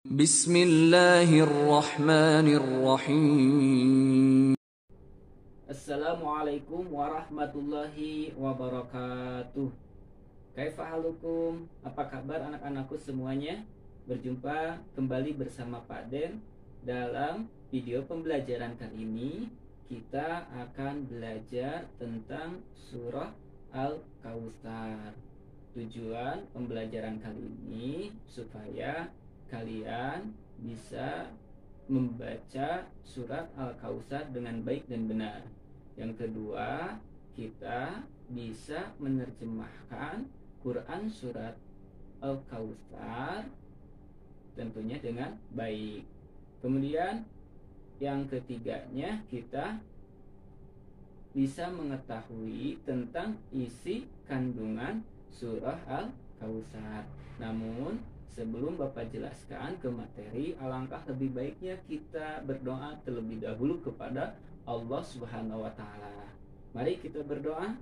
Bismillahirrahmanirrahim. Assalamualaikum warahmatullahi wabarakatuh. Kaifa halukum? Apa kabar anak-anakku semuanya? Berjumpa kembali bersama Pak Den. Dalam video pembelajaran kali ini kita akan belajar tentang surah Al-Kautsar. Tujuan pembelajaran kali ini supaya kalian bisa membaca surat Al-Kautsar dengan baik dan benar. Yang kedua, kita bisa menerjemahkan Quran surat Al-Kautsar tentunya dengan baik. Kemudian yang ketiganya, kita bisa mengetahui tentang isi kandungan surah Al-Kautsar. Namun sebelum Bapak jelaskan ke materi, alangkah lebih baiknya kita berdoa terlebih dahulu kepada Allah Subhanahu wa taala. Mari kita berdoa.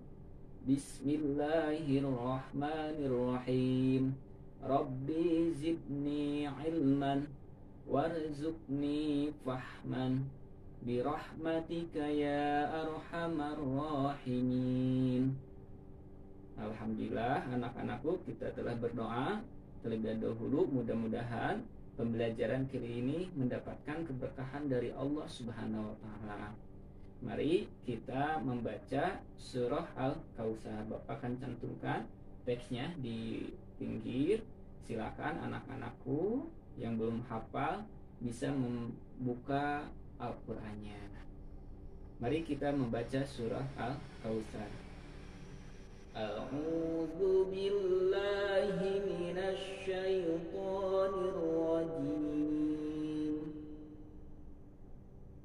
Bismillahirrahmanirrahim. Rabbi zidni ilman warzuqni fahman birahmatika ya arhamar rahimin. Alhamdulillah anak-anakku, kita telah berdoa terlebih dahulu. Mudah-mudahan pembelajaran kali ini mendapatkan keberkahan dari Allah Subhanahu wa taala. Mari kita membaca surah Al-Kautsar. Bapak akan cantumkan teksnya di pinggir. Silakan anak-anakku yang belum hafal bisa membuka Al-Qur'annya. Mari kita membaca surah Al-Kautsar. A'udzu billahi minasy syaithanir rajim.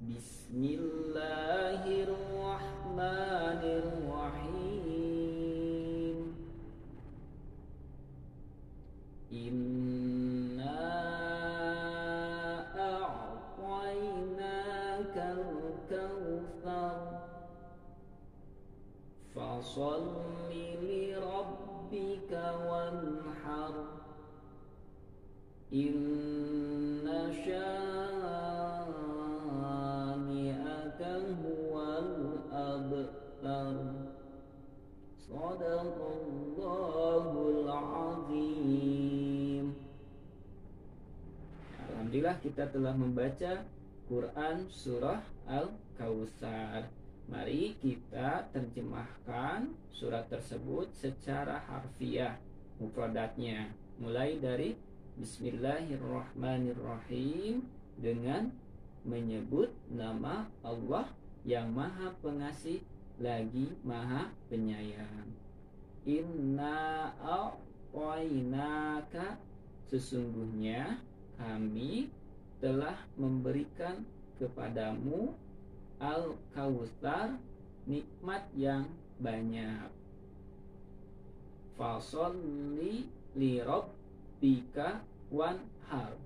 Bismillahirrahmanirrahim. Inna a'tainakal kautsar Fasalli li rabbika wanhar. Inna syani'aka huwal abtar. Shadaqallahul azim. Alhamdulillah, kita telah membaca Quran surah Al-Kautsar. Mari kita terjemahkan surat tersebut secara harfiah, mufradatnya, mulai dari Bismillahirrahmanirrahim dengan menyebut nama Allah yang Maha Pengasih lagi Maha Penyayang. Inna a'tainaka, sesungguhnya kami telah memberikan kepadamu Al-Kautsar, nikmat yang banyak. Fasolli li rabbika wanhar,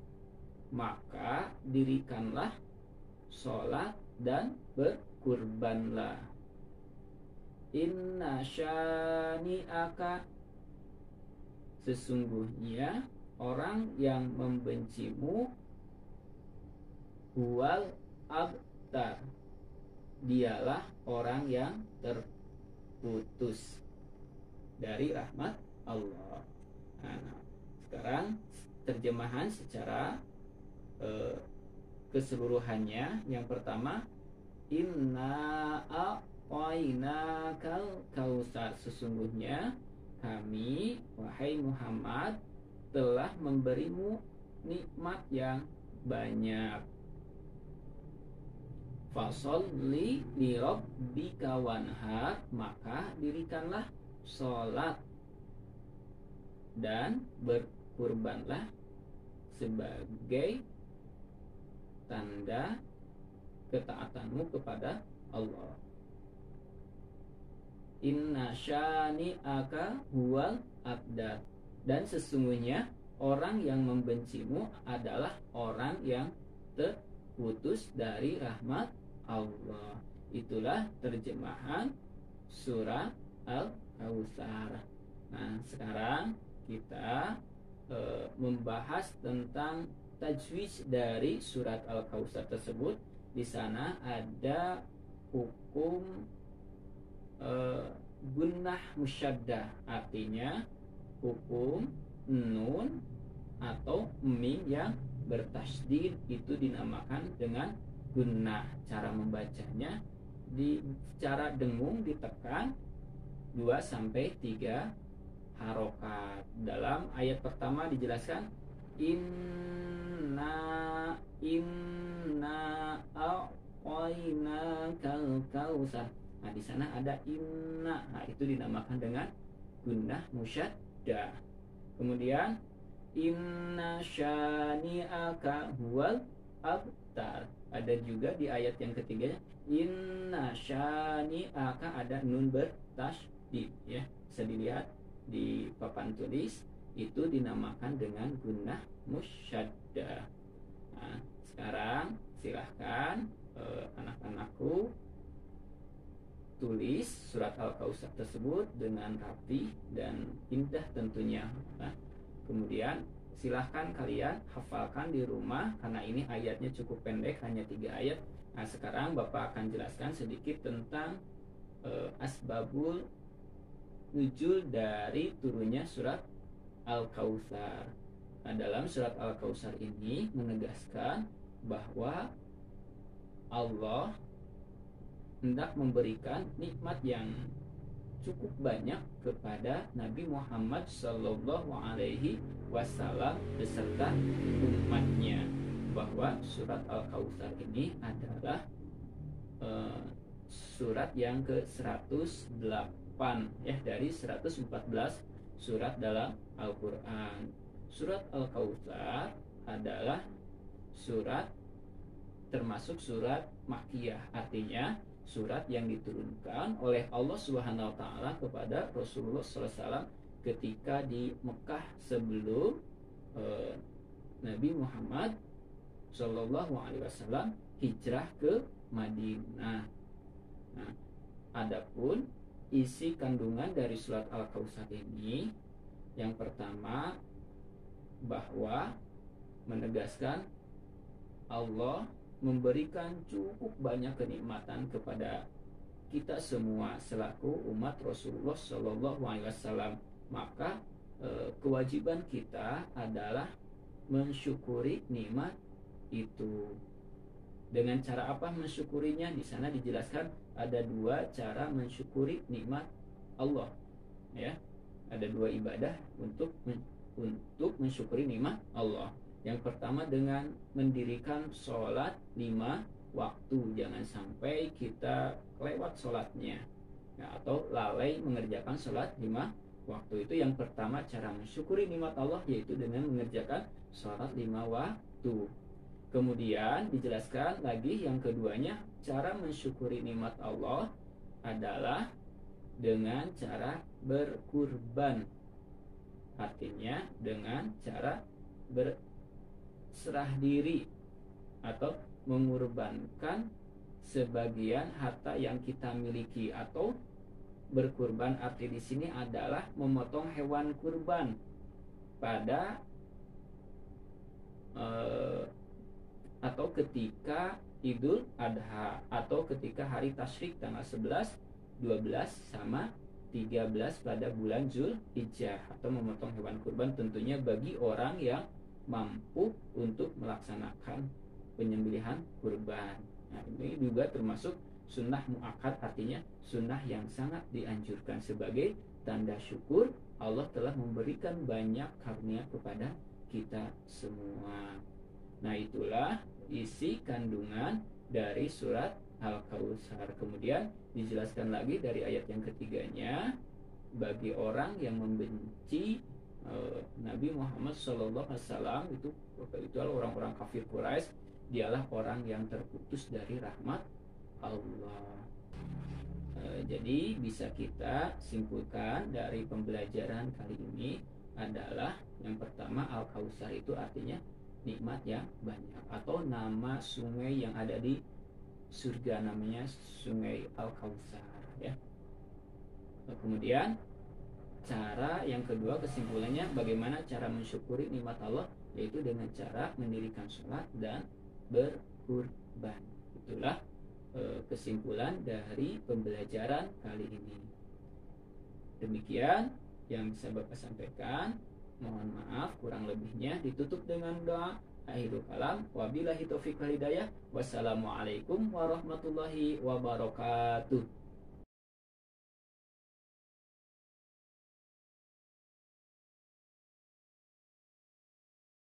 maka dirikanlah sholat dan berkurbanlah. Inna syani'aka, sesungguhnya orang yang membencimu, huwal abtar, dialah orang yang terputus dari rahmat Allah. Nah, sekarang terjemahan secara keseluruhannya. Yang pertama, inna a'tainakal kautsar, sesungguhnya kami, wahai Muhammad, telah memberimu nikmat yang banyak. Fasolli li rabbika wanhar, maka dirikanlah sholat dan berkurbanlah sebagai tanda ketaatanmu kepada Allah. Inna syani'aka huwal abtar, dan sesungguhnya orang yang membencimu adalah orang yang terputus dari rahmat Allah. Itulah terjemahan surah Al-Kautsar. Nah, sekarang kita membahas tentang tajwid dari surat Al-Kautsar tersebut, di sana ada hukum gunnah musyaddah, artinya hukum nun atau mim yang bertasydid itu dinamakan dengan gunnah. Cara membacanya di cara dengung ditekan 2 sampai 3 harokat. Dalam ayat pertama dijelaskan inna a'tainakal kautsar. Nah, di sana ada inna. Nah, itu dinamakan dengan gunnah musyaddah. Kemudian inna syani'aka huwal abtar. Ada juga di ayat yang ketiganya inna syani'aka, ada nun bertasydid ya. Bisa dilihat di papan tulis, itu dinamakan dengan gunnah musyaddah. Nah, sekarang silahkan anak-anakku tulis surat Al-Kautsar tersebut dengan rapi dan indah tentunya. Nah, kemudian silahkan kalian hafalkan di rumah, karena ini ayatnya cukup pendek, hanya 3 ayat. Nah, sekarang Bapak akan jelaskan sedikit tentang asbabul nuzul dari turunnya surat Al-Kautsar. Nah, dalam surat Al-Kautsar ini menegaskan bahwa Allah hendak memberikan nikmat yang cukup banyak kepada Nabi Muhammad Sallallahu Alaihi Wasallam beserta umatnya, bahwa surat Al-Kautsar ini adalah surat yang ke-108 ya dari 114 surat dalam Al-Quran. Surat Al-Kautsar adalah surat termasuk surat Makkiyah, artinya surat yang diturunkan oleh Allah Subhanahu wa taala kepada Rasulullah SAW ketika di Mekah sebelum Nabi Muhammad Shallallahu Alaihi Wasallam hijrah ke Madinah. Nah, adapun isi kandungan dari surat Al-Kautsar ini, yang pertama bahwa menegaskan Allah memberikan cukup banyak kenikmatan kepada kita semua selaku umat Rasulullah Shallallahu Alaihi Wasallam. Maka kewajiban kita adalah mensyukuri nikmat itu. Dengan cara apa mensyukurinya? Di sana dijelaskan ada 2 cara mensyukuri nikmat Allah. Ya, ada 2 ibadah untuk mensyukuri nikmat Allah. Yang pertama dengan mendirikan sholat 5 waktu. Jangan sampai kita lewat sholatnya ya, atau lalai mengerjakan sholat 5 waktu. Itu yang pertama, cara mensyukuri nikmat Allah, yaitu dengan mengerjakan sholat 5 waktu. Kemudian dijelaskan lagi yang keduanya, cara mensyukuri nikmat Allah adalah dengan cara berkurban. Artinya dengan cara berserah diri atau mengorbankan sebagian harta yang kita miliki, atau berkurban arti di sini adalah memotong hewan kurban pada atau ketika Idul Adha atau ketika hari tasyrik tanggal 11, 12 sama 13 pada bulan Zulhijjah, atau memotong hewan kurban tentunya bagi orang yang mampu untuk melaksanakan penyembelihan kurban. Nah, ini juga termasuk sunnah muakkad, artinya sunnah yang sangat dianjurkan sebagai tanda syukur Allah telah memberikan banyak karunia kepada kita semua. Nah, itulah isi kandungan dari surat Al-Kautsar. Kemudian dijelaskan lagi dari ayat yang ketiganya, bagi orang yang membenci Nabi Muhammad SAW itu orang-orang kafir Quraisy, dialah orang yang terputus dari rahmat Allah. Jadi bisa kita simpulkan dari pembelajaran kali ini adalah yang pertama, Al-Kautsar itu artinya nikmat yang banyak, atau nama sungai yang ada di surga namanya Sungai Al-Kautsar ya. Kemudian cara yang kedua, kesimpulannya bagaimana cara mensyukuri nikmat Allah, yaitu dengan cara mendirikan sholat dan berkurban. Itulah kesimpulan dari pembelajaran kali ini. Demikian yang bisa Bapak sampaikan. Mohon maaf kurang lebihnya. Ditutup dengan doa. Akhirul kalam, wabillahi taufiq wal hidayah. Wassalamualaikum warahmatullahi wabarakatuh.